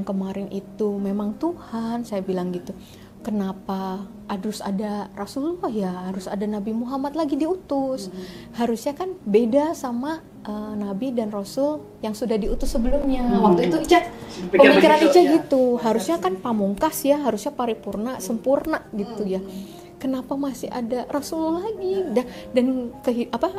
yang kemarin itu memang Tuhan, saya bilang gitu. Kenapa harus ada Rasulullah ya, harus ada Nabi Muhammad lagi diutus. Harusnya kan beda sama Nabi dan Rasul yang sudah diutus sebelumnya. Waktu itu Ica, pemikiran Ica gitu. Harusnya kan pamungkas ya, harusnya paripurna, sempurna gitu ya. Kenapa masih ada Rasulullah lagi? Dan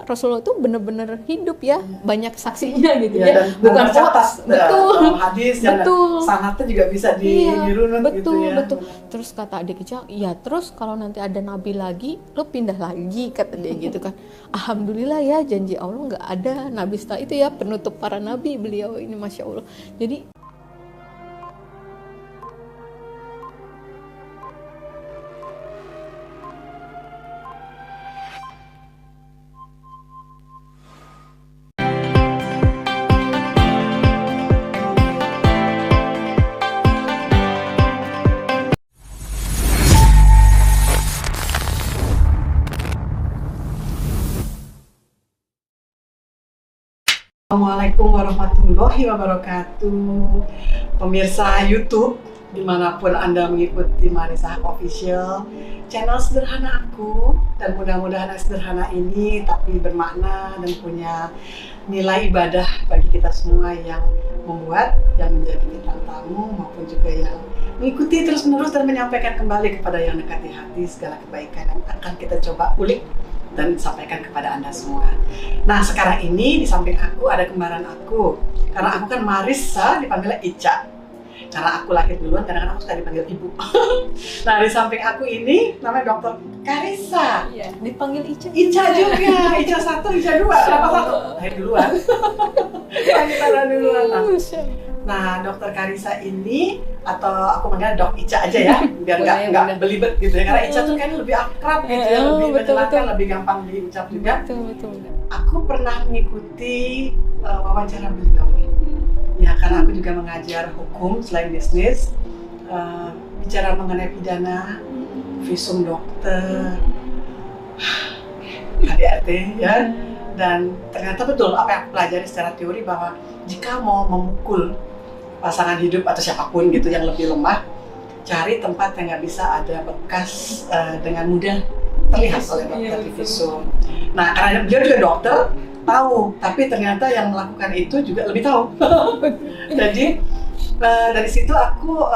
Rasulullah itu benar-benar hidup ya, banyak saksinya gitu ya. Bukan hoax, betul. Hadis yang sanadnya juga bisa dirunut gitu ya. Betul. Terus kata adik Ica, ya terus kalau nanti ada nabi lagi, lo pindah lagi, kata dia gitu kan. Alhamdulillah ya, janji Allah nggak ada nabi setelah itu ya, penutup para nabi beliau ini, Masya Allah. Jadi Assalamualaikum warahmatullahi wabarakatuh. Pemirsa YouTube dimanapun Anda mengikuti Marisa Official, channel sederhana aku, dan mudah-mudahan sederhana ini tapi bermakna dan punya nilai ibadah bagi kita semua yang membuat, yang menjadi bintang tamu maupun juga yang mengikuti terus-menerus dan menyampaikan kembali kepada yang dekat di hati segala kebaikan yang akan kita coba ulik dan sampaikan kepada Anda semua. Nah, sekarang ini di samping aku ada kembaran aku. Karena aku kan Marisa, dipanggilnya Ica. Karena aku lahir duluan, kadang-kadang aku suka dipanggil ibu. Nah, di samping aku ini namanya Dr. Karissa. ya, dipanggil Ica. Ica juga, Ica 1, Ica 2. Kenapa 1? Lahir duluan. Lahir duluan. Nah, Dr. Karissa ini, atau aku manggilnya Dok Ica aja ya, biar nggak belibet gitu ya. Karena Ica tuh kayaknya lebih akrab gitu ya, lebih menjelaskan, lebih gampang diucap juga. Betul. Aku pernah mengikuti wawancara beliau. Ya, karena aku juga mengajar hukum selain bisnis, bicara mengenai pidana, visum dokter, KDRT ya. Dan ternyata betul apa yang aku pelajari secara teori bahwa jika mau memukul pasangan hidup atau siapapun gitu yang lebih lemah, cari tempat yang nggak bisa ada bekas dengan mudah terlihat oleh dokter di visum. Nah, karena dia juga dokter, tahu, tapi ternyata yang melakukan itu juga lebih tahu. Jadi dari situ aku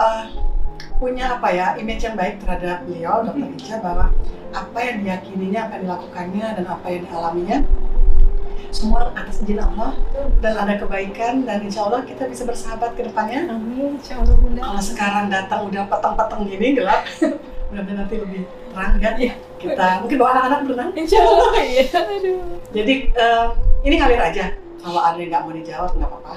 punya image yang baik terhadap beliau, Dr. Ica, bahwa apa yang diyakininya, apa yang dilakukannya, dan apa yang dialaminya semua atas izin Allah dan ada kebaikan, dan insya Allah kita bisa bersahabat ke depannya. Amin, insya Allah Bunda. Kalau sekarang datang udah peteng-peteng gini gelap, mudah-mudahan nanti lebih terang ya. Kita mungkin bawa anak-anak berenang. Insya Allah ya. Aduh. Jadi ini ngalir aja. Kalau ada yang nggak mau dijawab nggak apa-apa.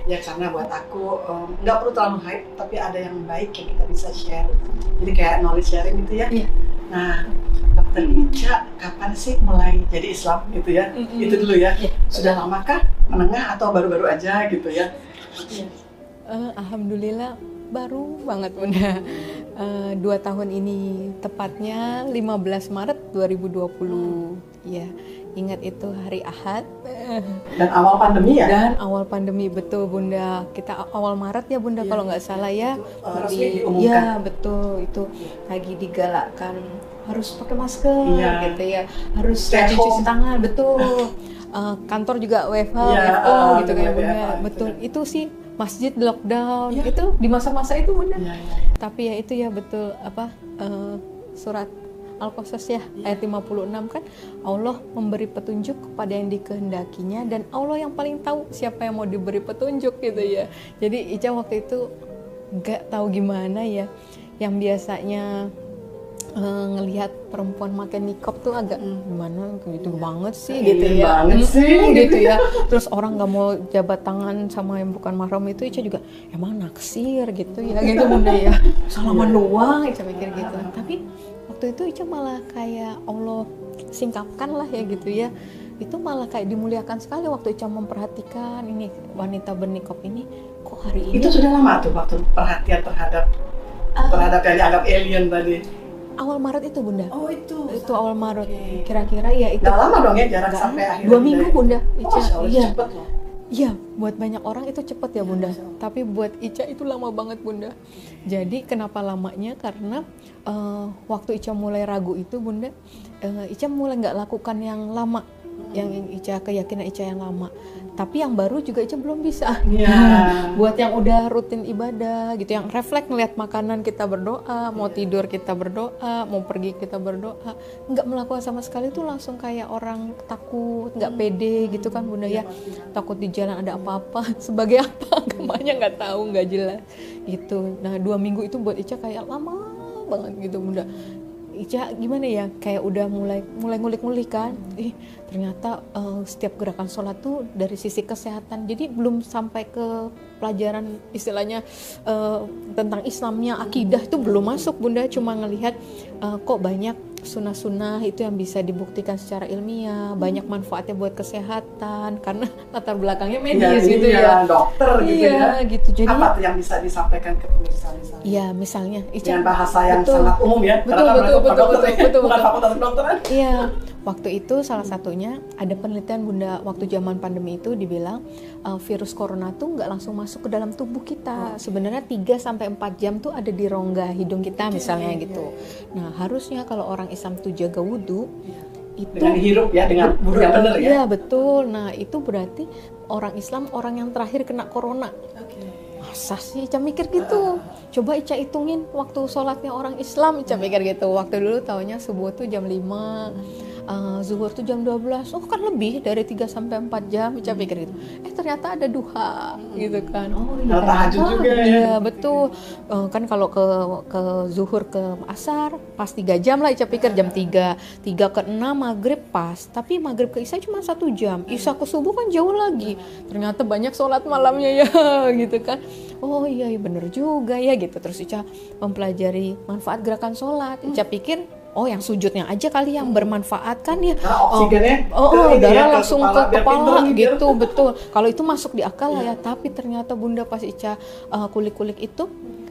Ya karena buat aku nggak perlu terlalu hype, tapi ada yang baik yang kita bisa share. Jadi kayak knowledge sharing gitu ya. Nah, Dr. Ica kapan sih mulai jadi Islam gitu ya? Itu dulu ya. Sudah lamakah, menengah, atau baru-baru aja gitu ya? Alhamdulillah baru banget Bunda. 2 tahun ini, tepatnya 15 Maret 2020. Ya, ingat itu hari Ahad. Dan awal pandemi ya? Dan awal pandemi, betul Bunda. Kita awal Maret ya Bunda, kalau nggak salah ya. Resmi diumumkan. Ya betul, itu lagi digalakkan harus pakai masker gitu ya, harus cuci tangan, betul. Kantor juga WFH, WFO gitu kayak Bunda. Betul, itu sih masjid lockdown itu di masa-masa itu Bunda. Tapi ya itu ya betul surat Al-Qasas ya ayat 56 kan, Allah memberi petunjuk kepada yang dikehendakinya dan Allah yang paling tahu siapa yang mau diberi petunjuk gitu ya. Jadi Ica waktu itu nggak tahu gimana ya, yang biasanya ngelihat perempuan pakai niqab tuh agak gimana gitu banget sih gitu ya. Gitu ya. Terus orang nggak mau jabat tangan sama yang bukan mahram itu, Ica juga emang naksir gitu ya, gitu Bunda ya. Salaman doang, Ica mikir gitu. Tapi waktu itu Ica malah kayak Allah singkapkan lah ya gitu ya. Itu malah kayak dimuliakan sekali waktu Ica memperhatikan ini wanita berniqab ini, kok hari ini. Itu sudah lama tuh waktu perhatian terhadap yang dianggap alien tadi. Awal Maret itu Bunda. Oh itu awal Maret. Kira-kira ya itu. Nggak lama dong ya, jarak sampai akhir. 2 minggu Bunda. Ica. Oh, iya. Cepet loh. Iya, buat banyak orang itu cepet ya Bunda, tapi buat Ica itu lama banget Bunda. Jadi kenapa lamanya? Karena waktu Ica mulai ragu itu Bunda, Ica mulai nggak lakukan yang lama, yang Ica keyakinan Ica yang lama. Tapi yang baru juga Ica belum bisa. Buat yang udah rutin ibadah gitu, yang refleks ngeliat makanan kita berdoa, mau tidur kita berdoa, mau pergi kita berdoa, nggak melakukan sama sekali tuh langsung kayak orang takut, nggak pede gitu kan Bunda ya. Takut di jalan ada apa-apa, sebagai apa agamanya nggak tahu, nggak jelas gitu. Nah 2 minggu itu buat Ica kayak lama banget gitu Bunda. Ica gimana ya, kayak udah mulai ngulik-ngulik kan, ternyata setiap gerakan sholat tuh dari sisi kesehatan, jadi belum sampai ke pelajaran istilahnya tentang Islamnya, akidah itu belum masuk Bunda, cuma ngelihat kok banyak sunnah-sunnah itu yang bisa dibuktikan secara ilmiah, banyak manfaatnya buat kesehatan karena latar belakangnya medis gitu ya, dokter gitu ya. Gitu. Jadi apa yang bisa disampaikan ke pemirsa misalnya? Iya, misalnya dengan bahasa yang sangat umum ya. Betul. Bukan fakultas kedokteran. Iya. Waktu itu salah satunya ada penelitian Bunda, waktu zaman pandemi itu dibilang virus corona tuh nggak langsung masuk ke dalam tubuh kita. Sebenarnya 3-4 jam tuh ada di rongga hidung kita misalnya gitu. Nah harusnya kalau orang Islam tuh jaga wudhu, itu dengan hirup ya, dengan wudhu yang benar ya. Iya betul. Nah itu berarti orang Islam orang yang terakhir kena corona. Masa sih Ica mikir gitu? Coba Ica hitungin waktu sholatnya orang Islam, Ica mikir gitu. Waktu dulu taunya subuh tuh jam 5, zuhur tuh jam 12, oh kan lebih dari 3-4 jam, Ica pikir gitu. Ternyata ada duha gitu kan. Oh iya, tahajud juga ya. Iya betul. Kan kalau ke zuhur ke asar pas 3 jam lah, Ica pikir jam 3 ke 6 maghrib pas. Tapi maghrib ke isya cuma 1 jam. Isya ke subuh kan jauh lagi. Ternyata banyak sholat malamnya ya gitu kan. Oh iya bener juga ya gitu. Terus Ica mempelajari manfaat gerakan sholat. Ica pikir yang sujudnya aja kali yang bermanfaat kan ya. Oksigennya darah langsung ke kepala gitu, betul. Kalau itu masuk di akal lah ya. Tapi ternyata Bunda pas Ica kulik-kulik itu,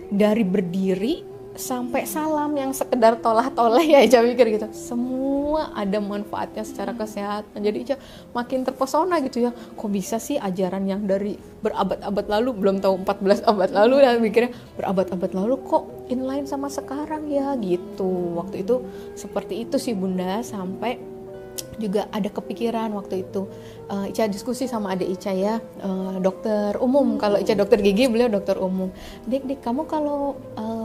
dari berdiri sampai salam yang sekedar tolah-toleh ya Ica pikir gitu, semua ada manfaatnya secara kesehatan. Jadi Ica makin terpesona gitu ya, kok bisa sih ajaran yang dari berabad-abad lalu, belum tahu 14 abad lalu ya, mikirnya berabad-abad lalu kok inline sama sekarang ya gitu. Waktu itu seperti itu sih Bunda, sampai juga ada kepikiran waktu itu Ica diskusi sama adik Ica ya, dokter umum. Kalau Ica dokter gigi, beliau dokter umum. Dik kamu kalau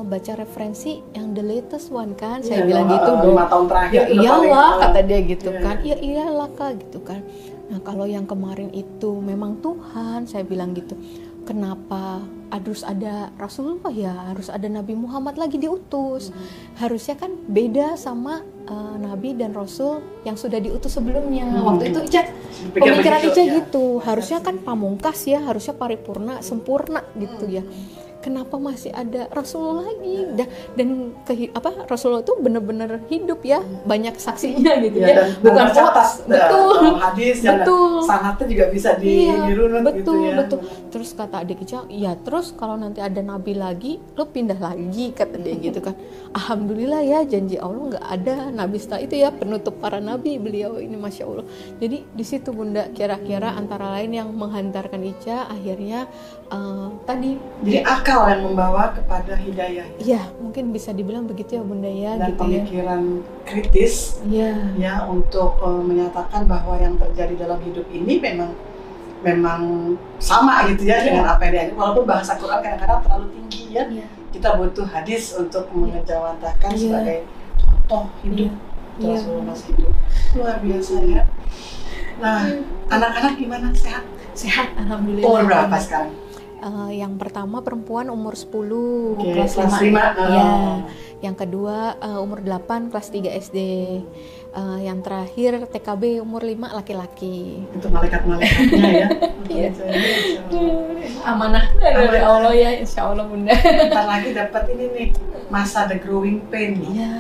baca referensi yang the latest one kan, saya bilang gitu dong. 5 tahun terakhir. Ya iyalah kata dia gitu kan. Ya iyalah Kak gitu kan. Nah kalau yang kemarin itu memang Tuhan, saya bilang gitu. Kenapa harus ada Rasulullah ya, harus ada Nabi Muhammad lagi diutus. Harusnya kan beda sama Nabi dan Rasul yang sudah diutus sebelumnya. Waktu itu Ica, pemikiran Ica gitu. Harusnya kan pamungkas ya, harusnya paripurna, sempurna gitu ya. Kenapa masih ada Rasulullah lagi? Dan Rasulullah itu benar-benar hidup ya, banyak saksinya gitu ya. Bukan hoax, betul. Hadis yang sanatnya juga bisa dirunut gitu ya. Betul. Terus kata adik Ica, ya terus kalau nanti ada nabi lagi, lo pindah lagi, kata dia gitu kan. Alhamdulillah ya, janji Allah nggak ada nabi setelah itu ya, penutup para nabi beliau ini, Masya Allah. Jadi di situ Bunda kira-kira antara lain yang menghantarkan Ica akhirnya tadi. Jadi akal yang membawa kepada hidayah. Iya, mungkin bisa dibilang begitu ya Bunda ya. Dan gitu pemikiran kritis ya untuk menyatakan bahwa yang terjadi dalam hidup ini memang sama gitu ya dengan apa yang dia, walaupun bahasa Quran kadang-kadang terlalu tinggi ya. Kita butuh hadis untuk mengejawantahkan sebagai contoh hidup Rasulullah hidup. Luar biasa ya. Nah, anak-anak gimana? Sehat? Alhamdulillah. Umur berapa sekarang? Yang pertama perempuan umur 10, kelas 5. Ya. Yang kedua umur 8, kelas 3 SD. Yang terakhir TKB umur 5, laki-laki. Itu malaikat-malaikatnya ya. Iya. Amanah dari Allah ya, insya Allah Bunda. Bentar lagi dapat ini nih, masa the growing pain nih. Iya.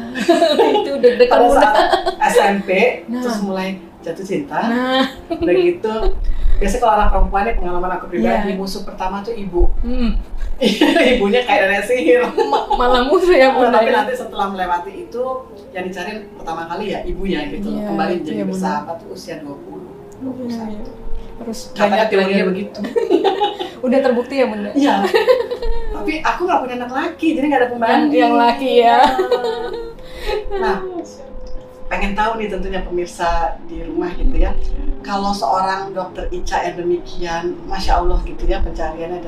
Itu udah dekat Bunda. Pada saat SMP terus mulai jatuh cinta. Begitu. Biasanya kalau anak perempuan nih, pengalaman aku pribadi, musuh pertama tuh ibu. Ibunya kayak nenek sihir. Malah musuh ya Bunda. Tapi nanti setelah melewati itu, yang dicari pertama kali ya ibunya gitu. Kembali jadi bersahabat tuh usia 20, 21. Harus katanya banyak teorinya belajar. begitu. Udah terbukti ya bunda? Iya. Tapi aku nggak punya anak laki, jadi nggak ada pembanding. Yang laki ya. Nah, pengen tahu nih tentunya pemirsa di rumah gitu ya. Kalau seorang dokter Ica yang demikian, masya Allah gitu ya pencariannya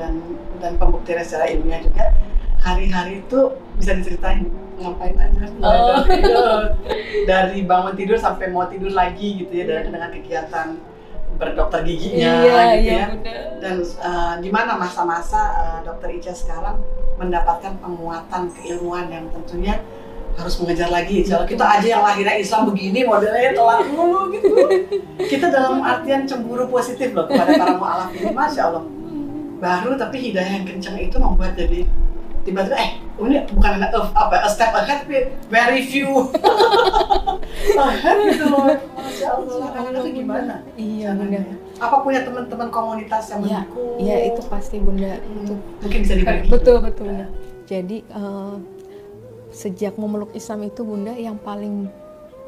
dan pembuktiannya secara ilmiah juga, hari-hari itu bisa diceritain ngapain aja. Dari bangun tidur sampai mau tidur lagi gitu ya, dengan kegiatan berdokter giginya gitu ya. Dan gimana masa-masa dokter Ica sekarang mendapatkan penguatan keilmuan yang tentunya harus mengejar lagi. Kalau kita aja yang lahirnya Islam begini modelnya telat mulu gitu. Kita dalam artian cemburu positif loh kepada para mu'alaf ini, masya Allah. Baru tapi hidayah yang kencang itu membuat jadi tiba-tiba ini bukan a step ahead, tapi very few ahead gitu loh. Masya Allah. Itu gimana? Iya bunda. Apa punya teman-teman komunitas yang mendukung? Iya itu pasti bunda. Itu mungkin bisa dibagi. Betul bunda. Jadi sejak memeluk Islam itu bunda, yang paling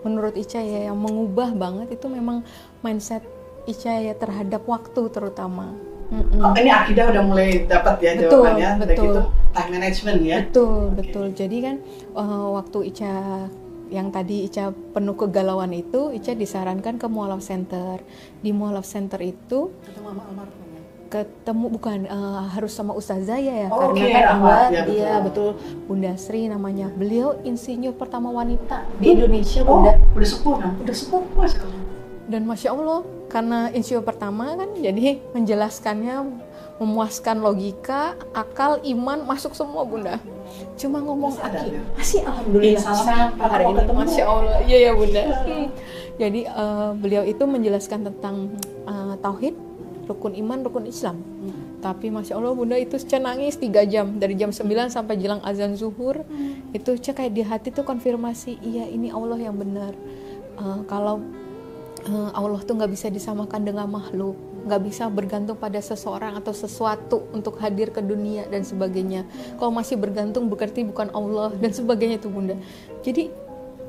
menurut Ica ya yang mengubah banget itu memang mindset Ica ya terhadap waktu terutama. Oh, ini akidah udah mulai dapat ya jawabannya. Betul. Itu time management ya. Betul. Jadi kan waktu Ica yang tadi Ica penuh kegalauan itu, Ica disarankan ke Mu'alaf Center. Di Mu'alaf Center itu ketemu bukan harus sama Ustazah ya, karena kan Ahmad dia betul Bunda Sri namanya. Beliau insinyur pertama wanita di Indonesia bunda. Udah sepuh Masya Allah. Dan Masya Allah karena insinyur pertama kan, jadi menjelaskannya memuaskan logika, akal, iman masuk semua bunda. Cuma ngomong masih alhamdulillah hari ini Masya Allah. Iya bunda. Jadi beliau itu menjelaskan tentang tauhid, rukun iman, rukun Islam. Tapi Masya Allah bunda itu Ica nangis 3 jam. Dari jam 9 sampai jelang azan zuhur. Itu Ica kayak di hati tuh konfirmasi, iya ini Allah yang benar. Kalau Allah tuh gak bisa disamakan dengan makhluk, gak bisa bergantung pada seseorang atau sesuatu untuk hadir ke dunia dan sebagainya. Kalau masih bergantung berarti bukan Allah dan sebagainya itu bunda. Jadi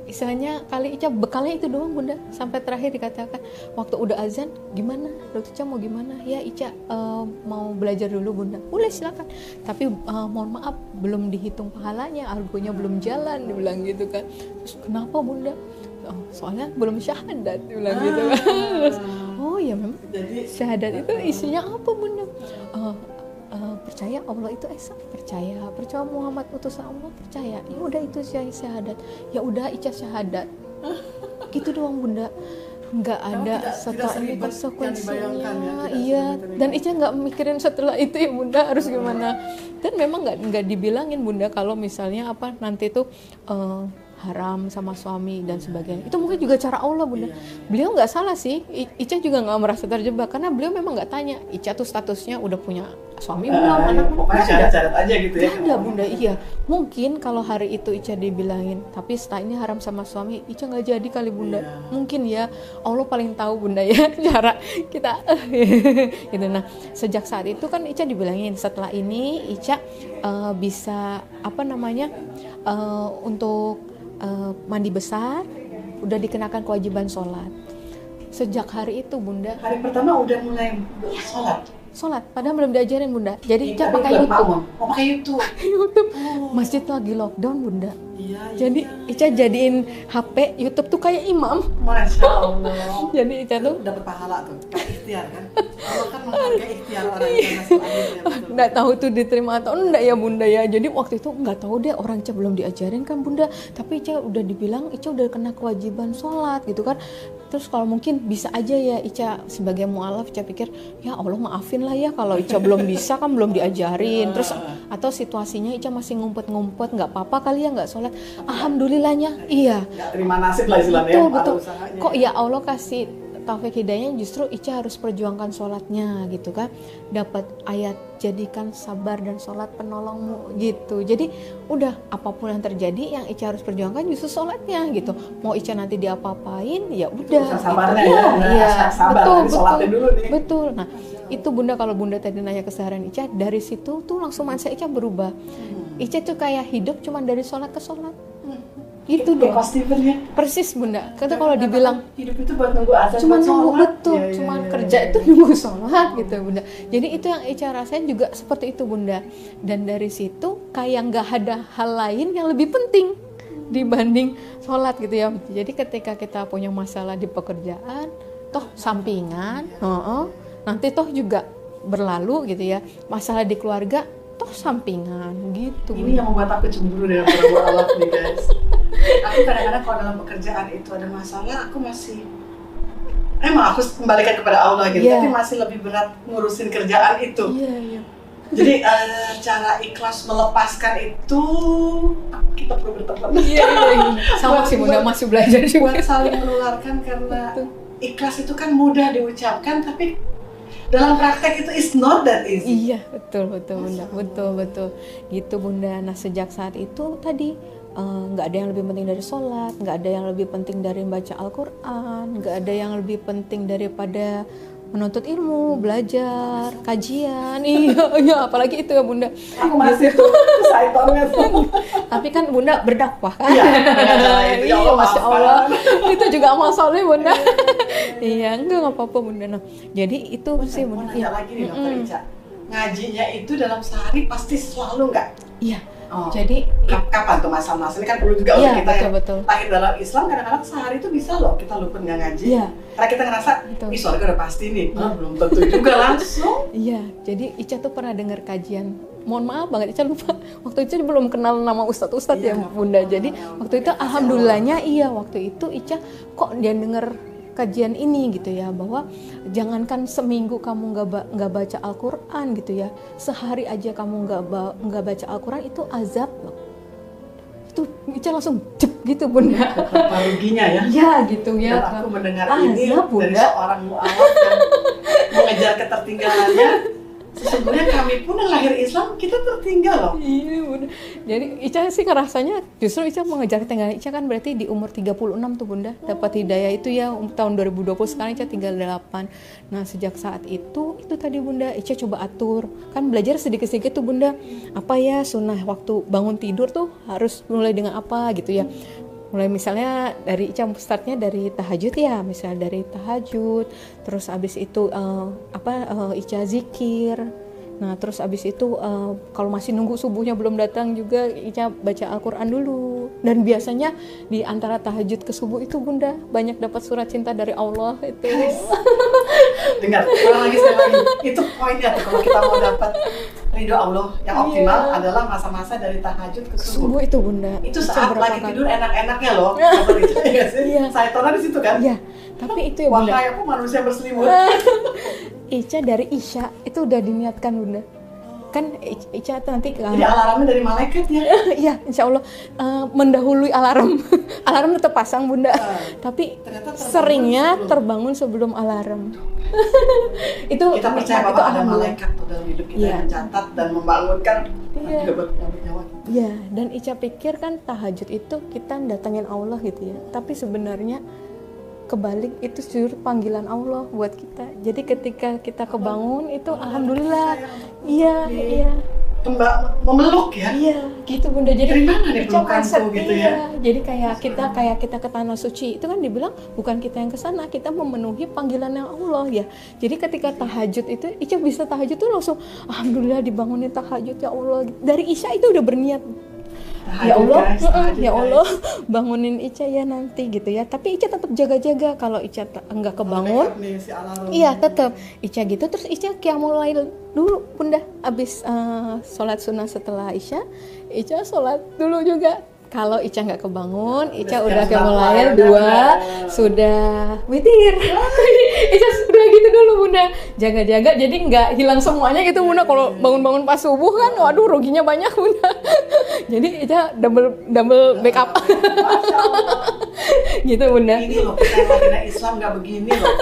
istilahnya kali Ica bekalnya itu doang bunda, sampai terakhir dikatakan waktu udah azan gimana dokter Ica mau gimana ya Ica mau belajar dulu bunda, boleh silakan tapi mohon maaf belum dihitung pahalanya, argonya belum jalan dibilang gitu kan. Terus kenapa bunda? Soalnya belum syahadat dibilang gitu kan. Terus, oh ya memang syahadat itu isinya apa bunda? Percaya Allah itu esa, percaya Muhammad utusan Allah, percaya. Ya udah itu syahadat. Ya udah Ica syahadat. Gitu doang bunda. Nggak ada setelah ini konsekuensinya. Iya. Dan Ica nggak mikirin setelah itu ya bunda harus gimana. Dan memang nggak dibilangin bunda kalau misalnya apa nanti tuh haram sama suami dan sebagainya. Itu mungkin juga cara Allah bunda. Beliau nggak salah sih. Ica juga nggak merasa terjebak karena beliau memang nggak tanya Ica tuh statusnya udah punya suami belum, anak pokoknya syarat-syarat aja gitu ya. Ada bunda, iya. Mungkin kalau hari itu Ica dibilangin, tapi setelah ini haram sama suami, Ica nggak jadi kali bunda. Mungkin ya Allah paling tahu bunda ya cara kita gitu. Nah sejak saat itu kan Ica dibilangin setelah ini Ica bisa apa namanya untuk mandi besar, udah dikenakan kewajiban sholat. Sejak hari itu bunda. Hari pertama udah mulai sholat, padahal belum diajarin bunda. Jadi Ica pakai YouTube. Pakai YouTube. Masjid lagi lockdown bunda. Jadi Ica jadiin HP YouTube tuh kayak imam. Masya Allah. Jadi Ica tuh dapat pahala tuh, kayak ikhtiar kan. Allah kan menghargai ikhtiar orang yang masih lahir. Nggak tahu tuh diterima atau enggak ya bunda ya. Jadi waktu itu nggak tahu deh, orang Ica belum diajarin kan bunda. Tapi Ica udah dibilang Ica udah kena kewajiban sholat gitu kan. Terus kalau mungkin bisa aja ya Ica sebagai mu'alaf Ica pikir ya Allah maafin lah ya kalau Ica belum bisa kan belum diajarin. Terus atau situasinya Ica masih ngumpet-ngumpet nggak apa-apa kali ya nggak sholat. Alhamdulillahnya iya. Nggak terima nasib lah istilahnya. Betul. Kok ya Allah kasih taufik hidayahnya justru Ica harus perjuangkan sholatnya gitu kan. Dapat ayat jadikan sabar dan sholat penolongmu gitu. Jadi udah apapun yang terjadi yang Ica harus perjuangkan justru sholatnya gitu. Mau Ica nanti diapa-apain ya udah. Sabarnya gitu. Ya. Sabar. Betul. Nah itu bunda kalau bunda tadi nanya keseharian Ica, dari situ tuh langsung mindset Ica berubah. Ica tuh kayak hidup cuma dari sholat ke sholat. Itu dong. Persis bunda. Karena kalau dibilang hidup itu buat nunggu azan, cuma nunggu tuh, cuman kerja itu nunggu sholat gitu Bunda. Jadi itu yang Ica rasain juga seperti itu Bunda. Dan dari situ kayak nggak ada hal lain yang lebih penting dibanding sholat gitu ya. Jadi ketika kita punya masalah di pekerjaan, toh sampingan, nanti toh juga berlalu gitu ya. Masalah di keluarga, toh sampingan gitu. Ini yang membuat aku cemburu dengan Prabu Allah nih guys. Aku kadang-kadang kalau dalam pekerjaan itu ada masalah, aku masih emang aku kembalikan kepada Allah gitu, tapi masih lebih berat ngurusin kerjaan itu. Jadi cara ikhlas melepaskan itu kita perlu berteman. Sama sih Bunda, masih belajar juga. Buat saling menularkan karena ikhlas itu kan mudah diucapkan, tapi dalam praktek itu is not that easy. Iya, betul Bunda, betul. Gitu Bunda. Nah sejak saat itu tadi nggak ada yang lebih penting dari sholat, nggak ada yang lebih penting dari baca Al-Quran, nggak ada yang lebih penting daripada menuntut ilmu, belajar, kajian. Iya, apalagi itu ya Bunda. Aku masih tuh saitonnya tuh. Tapi kan Bunda berdakwah kan? Iya, Masya Allah. Itu juga amal soleh Bunda. Iya, nggak apa-apa Bunda. Nah, jadi itu sih Bunda. Nanya lagi nih Dokter Ica, ngajinya itu dalam sehari pasti selalu nggak? Iya. Jadi kapan tuh masa-masa ini kan perlu juga untuk kita betul. yang lahir dalam Islam, kadang-kadang sehari itu bisa loh kita luput nggak ngaji. Karena kita ngerasa ih surga udah pasti nih, belum tentu juga langsung. Iya, jadi Ica tuh pernah dengar kajian. Mohon maaf banget Ica lupa. Waktu itu belum kenal nama ustadz ya Bunda. Jadi waktu itu alhamdulillahnya waktu itu Ica kok dia denger kajian ini gitu ya, bahwa jangankan seminggu kamu nggak baca Al-Quran gitu ya, sehari aja kamu nggak baca Al-Quran itu azab loh. Itu Ica langsung jep gitu Bunda. Betapa ruginya ya. Ya gitu ya. Dan aku mendengar ini dari seorang mu'alaf yang mengejar ketertinggalannya. Sesungguhnya kami pun yang lahir Islam, kita tertinggal loh. Iya Bunda. Jadi Ica sih ngerasanya justru Ica mengejar ketinggalan. Ica kan berarti di umur 36 tuh Bunda dapat hidayah itu ya, tahun 2020, sekarang Ica tinggal 8. Nah sejak saat itu tadi Bunda Ica coba atur, kan belajar sedikit-sedikit tuh Bunda, apa ya sunnah waktu bangun tidur tuh harus mulai dengan apa gitu ya. Mulai misalnya dari Ica startnya dari tahajud ya, misalnya dari tahajud, terus abis itu Ica zikir. Nah terus abis itu kalau masih nunggu subuhnya belum datang juga Ica baca Al-Quran dulu. Dan biasanya di antara tahajud ke subuh itu Bunda banyak dapat surat cinta dari Allah itu. Dengar, ulang lagi sekali lagi. Itu poinnya tuh, kalau kita mau dapat ridho Allah yang optimal adalah masa-masa dari tahajud ke subuh itu Bunda. Itu saat lagi tidur enak-enaknya loh. Saya di situ kan. Iya. Tapi itu ya Bunda. Wahai aku manusia berselimut. Ica dari Isya itu udah diniatkan Bunda. Kan Ica nanti jadi alarmnya dari malaikat ya? Iya, insya Allah mendahului alarm. Alarm tetap pasang Bunda, tapi seringnya terbangun sebelum alarm. Itu kita percaya bahwa ada malaikat tuh dalam hidup kita yang mencatat dan membangunkan juga bernyawat nyawa. Iya, dan Ica pikir kan tahajud itu kita datangin Allah gitu ya, tapi sebenarnya kebalik itu justru panggilan Allah buat kita. Jadi ketika kita kebangun itu alhamdulillah. Iya. Memeluk ya. Iya, gitu Bunda. Jadi dari mana nih pelukanku gitu ya. Jadi kayak kita ke tanah suci itu kan dibilang bukan kita yang ke sana, kita memenuhi panggilan yang Allah ya. Jadi ketika tahajud itu Ica bisa tahajud tuh langsung alhamdulillah dibangunin tahajud ya Allah. Dari Isya itu udah berniat. Ya Allah, bangunin Ica ya nanti gitu ya. Tapi Ica tetap jaga-jaga kalau Ica enggak kebangun. Iya tetap Ica gitu. Terus Ica qiyamul lail dulu Bunda. Abis sholat sunnah setelah Ica sholat dulu juga. Kalau Ica nggak kebangun, Ica udah qiyamul lail 2, sudah witir. Ica sudah gitu dulu Bunda, jaga-jaga jadi nggak hilang semuanya gitu Bunda. Kalau bangun-bangun pas subuh kan, waduh ruginya banyak Bunda. Jadi Ica double backup. Gitu Bunda. Ini loh, kita Islam nggak begini loh.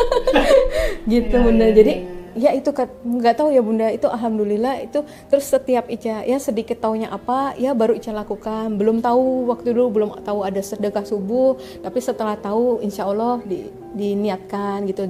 Gitu Bunda, jadi ya itu nggak tahu ya Bunda, itu alhamdulillah itu. Terus setiap Ica ya sedikit taunya apa ya baru Ica lakukan. Belum tahu waktu dulu, belum tahu ada sedekah subuh, tapi setelah tahu insya Allah diniatkan gitu,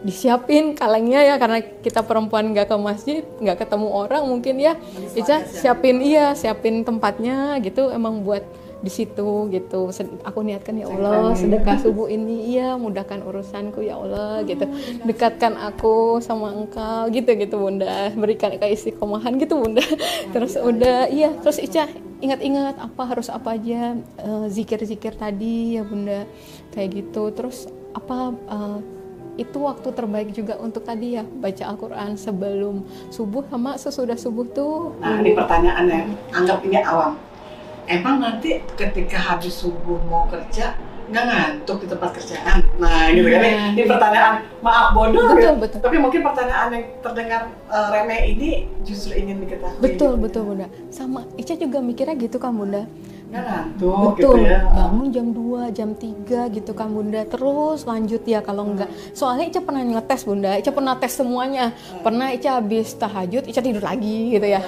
disiapin kalengnya ya, karena kita perempuan nggak ke masjid, nggak ketemu orang mungkin ya. Ica siapin tempatnya gitu emang buat di situ gitu. Aku niatkan, ya Allah, sedekah subuh ini iya mudahkan urusanku ya Allah gitu. Dekatkan aku sama Engkau gitu Bunda. Berikan keistiqomahan gitu Bunda. Terus udah terus Ica ingat-ingat harus apa aja, zikir-zikir tadi ya Bunda. Kayak gitu. Terus itu waktu terbaik juga untuk tadi ya, baca Al-Quran sebelum subuh sama sesudah subuh tuh. Nah, ini pertanyaannya, anggap ini awam. Emang nanti ketika habis subuh mau kerja, nggak ngantuk di tempat kerjaan? Nah, gitu kan. Ini pertanyaan, maaf bodoh betul. Tapi mungkin pertanyaan yang terdengar remeh ini justru ingin diketahui. Betul Bunda. Sama Ica juga mikirnya gitu kan Bunda. Nggak ngantuk betul, gitu ya. Bangun jam 2, jam 3 gitu kan Bunda. Terus lanjut ya kalau enggak. Soalnya Ica pernah ngetes Bunda, Ica pernah tes semuanya. Pernah Ica habis tahajud, Ica tidur lagi gitu ya.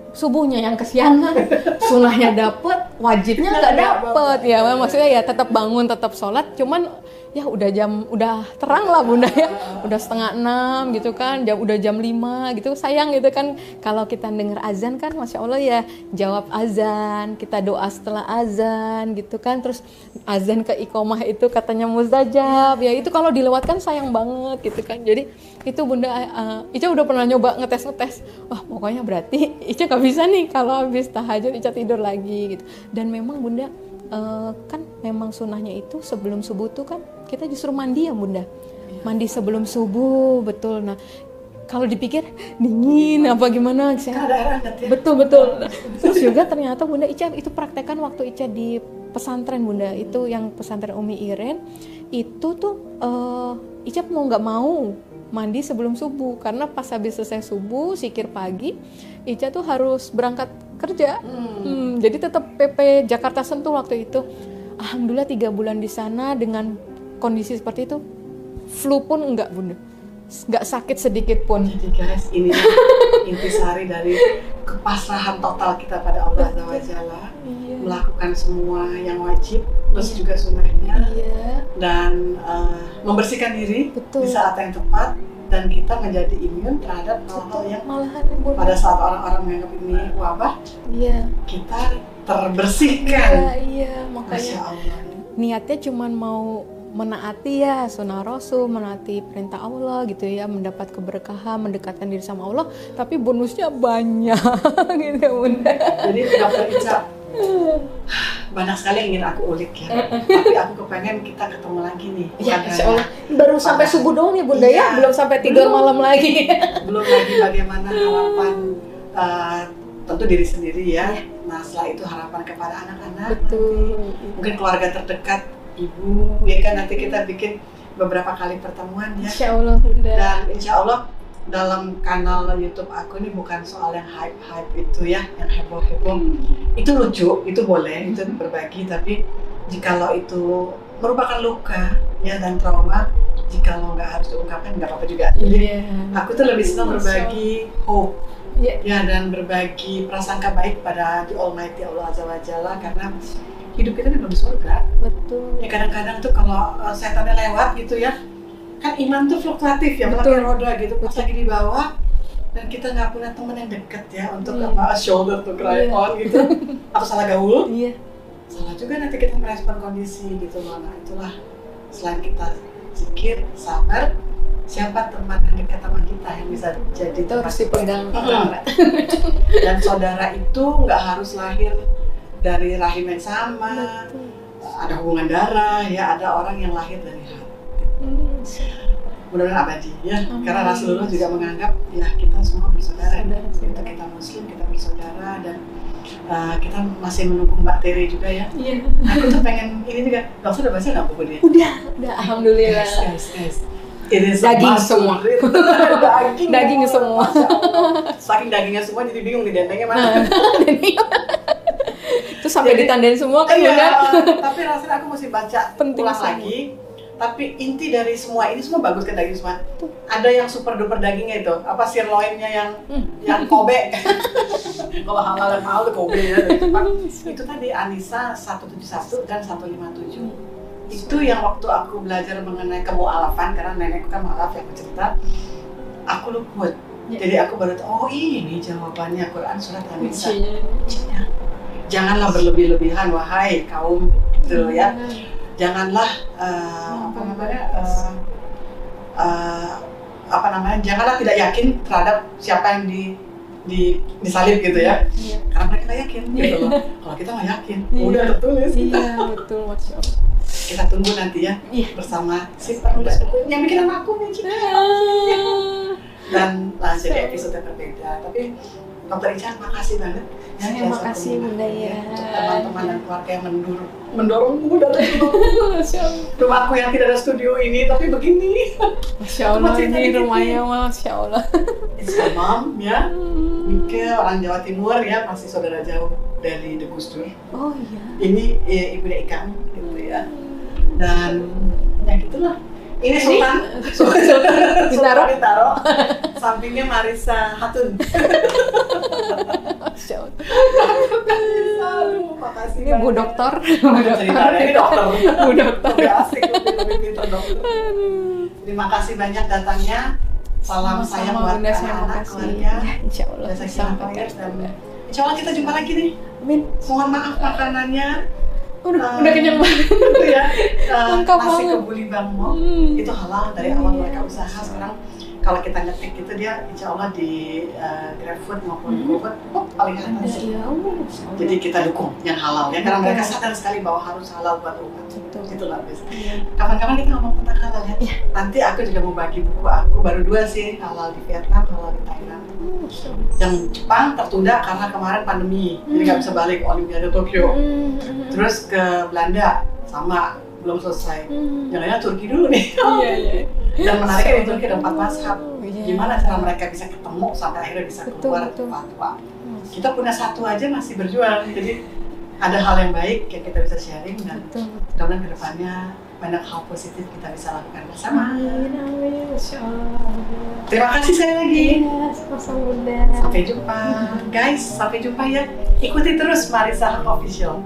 Subuhnya yang kesiangan, sunahnya dapet, wajibnya nggak dapet ya. Maksudnya ya tetap bangun, tetap sholat, cuman ya udah terang lah Bunda ya, udah 5:30 gitu kan, udah jam 5 gitu. Sayang gitu kan kalau kita dengar azan kan, Masya Allah ya, jawab azan, kita doa setelah azan gitu kan. Terus azan ke iqomah itu katanya mustajab ya, itu kalau dilewatkan sayang banget gitu kan. Jadi itu Bunda, Ica udah pernah nyoba ngetes, wah pokoknya berarti Ica gak bisa nih kalau habis tahajud Ica tidur lagi gitu. Dan memang Bunda, kan memang sunahnya itu sebelum subuh tuh kan kita justru mandi ya Bunda, mandi sebelum subuh, betul. Nah kalau dipikir dingin apa gimana, betul. Terus juga ternyata Bunda, Ica itu praktekan waktu Ica di pesantren Bunda, itu yang pesantren Umi Iren itu tuh, Ica mau nggak mau mandi sebelum subuh, karena pas habis selesai subuh, zikir pagi, Ica tuh harus berangkat kerja. Jadi tetap PP Jakarta Sentul waktu itu. Alhamdulillah 3 bulan di sana dengan kondisi seperti itu, flu pun enggak Bunda, enggak sakit sedikit pun. Jadi guys, ini intisari dari kepasrahan total kita pada Allah Azza wa Jalla. Melakukan semua yang wajib, terus juga sunnahnya, dan membersihkan diri di saat yang tepat, dan kita menjadi imun terhadap hal-hal yang pada saat orang-orang menganggap ini wabah, kita terbersihkan. Makanya Masya Allah. Niatnya cuman mau menaati ya sunnah Rasul, menaati perintah Allah gitu ya, mendapat keberkahan, mendekatkan diri sama Allah, tapi bonusnya banyak gitu Bunda. Jadi Dr. Ica, banyak sekali yang ingin aku ulik ya, tapi aku kepengen kita ketemu lagi nih. Ya, Insya Allah. Baru sampai subuh doang nih Bunda ya, belum sampai tidur malam lagi. Belum lagi bagaimana harapan tentu diri sendiri ya. Nah setelah itu harapan kepada anak-anak, mungkin keluarga terdekat, ibu ya kan, nanti kita bikin beberapa kali pertemuan ya. Insya Allah. Dan Insya Allah dalam kanal YouTube aku ini bukan soal yang hype itu ya, yang heboh-heboh. Itu lucu, itu boleh, itu berbagi, tapi jikalau itu merupakan luka ya dan trauma, jikalau nggak harus diungkapkan nggak apa-apa juga. Jadi aku tuh lebih senang berbagi hope ya, dan berbagi prasangka baik pada The Almighty Allah Azza wa Jalla, karena hidup kita di dalam surga. Betul. Ya kadang-kadang tuh kalau setannya lewat gitu ya, kan iman tuh fluktuatif ya, melangkah roda gitu. Pas lagi di bawah dan kita nggak punya teman yang deket ya untuk shoulder to cry on gitu, atau salah gaul, salah juga nanti kita merespon kondisi gitu loh. Nah itulah, selain kita zikir, sabar, siapa teman yang dekat sama kita yang bisa jadi itu harus dipegang. Dan saudara itu nggak harus lahir dari rahim yang sama. Ada hubungan darah ya, ada orang yang lahir dari hati. Mudah-mudahan abadi ya. Karena Rasulullah juga menganggap ya kita semua bersaudara. Kita Muslim, kita bersaudara, dan kita masih menunggu Mbak Tere juga ya. Aku tuh pengen ini juga. Gak usah udah baca nggak buku dia? Udah, alhamdulillah. Guys. Ini daging semua. Daging semua. Saking dagingnya semua jadi bingung nih dendengnya mana. Terus sampai ditandain semua kan iya, Bunda. Tapi rasanya aku mesti baca ulang lagi. Tapi inti dari semua ini semua bagus kan, daging semua. Ada yang super duper dagingnya itu, apa sirloinnya yang Kobe. Kalau halal dan mahal tuh Kobe ya dari Jepang. Itu tadi Anissa 171 dan 157. Itu yang waktu aku belajar mengenai kemu'alafan, karena nenekku kan mu'alaf yang bercerita, aku luput. Jadi aku baru tahu, oh ini jawabannya Quran surat An-Nisa. janganlah berlebih-lebihan wahai kaum gitu ya. Janganlah janganlah tidak yakin terhadap siapa yang disalib gitu ya. Karena mereka yakin gitu loh. Kalau kita nggak yakin, udah tertulis. Iya, betul, Masya Allah. Kita tunggu nanti ya bersama si penulis buku yang bikin aku nih. Dan jadi episode yang berbeda. Tapi Dr. Ica, makasih banget. Terima kasih Bunda ya. Teman-teman dan keluarga yang mendorongku datang ke rumahku yang tidak ada studio ini, tapi begini. Masya Allah, ini rumahnya Masya Allah. It's my mom ya, Mika orang Jawa Timur ya, masih saudara jauh dari The Gus Dur. Oh iya. Ini Ibu Ikang gitu ya. Dan ya gitulah. Ini Sultan ditaruh. Sampingnya Marisa Hatun. Makasih. Ini Bu Dokter. Ini dokter. Bu Dokter. Lebih asik, lebih pintar dokter. Terima kasih banyak datangnya. Salam sayang buat anak-anak keluarga. Insya Allah. Insya Allah kita jumpa lagi nih. Amin. Mohon maaf makanannya. Udah kenyang banget. Itu ya. Lengkap Nasi banget. kebuli Bangmo itu halal dari awal mereka usaha. Sekarang kalau kita ngetik itu dia insya Allah di GrabFood maupun GoFood paling atas. Jadi kita dukung yang halal ya, karena mereka sadar sekali bahwa harus halal buat umat. Itulah best. Kapan-kapan kita ngomong tentang halal ya. Nanti aku juga mau bagi buku aku baru 2 sih, halal di Vietnam, halal di Thailand. Yang Jepang tertunda karena kemarin pandemi, jadi nggak bisa balik Olimpiade Tokyo. Terus ke Belanda sama belum selesai. Jangan-jangan Turki dulu nih. Iya. Dan menariknya di Turki ada 4 mazhab. Gimana cara mereka bisa ketemu sampai akhirnya bisa keluar fatwa. Kita punya satu aja masih berjuang. Jadi ada hal yang baik yang kita bisa sharing dan mudah-mudahan ke depannya banyak hal positif kita bisa lakukan bersama. Amin. Masya Allah. Terima kasih sekali lagi. Sama-sama Bunda. Sampai jumpa. Guys, sampai jumpa ya. Ikuti terus Marisa Official.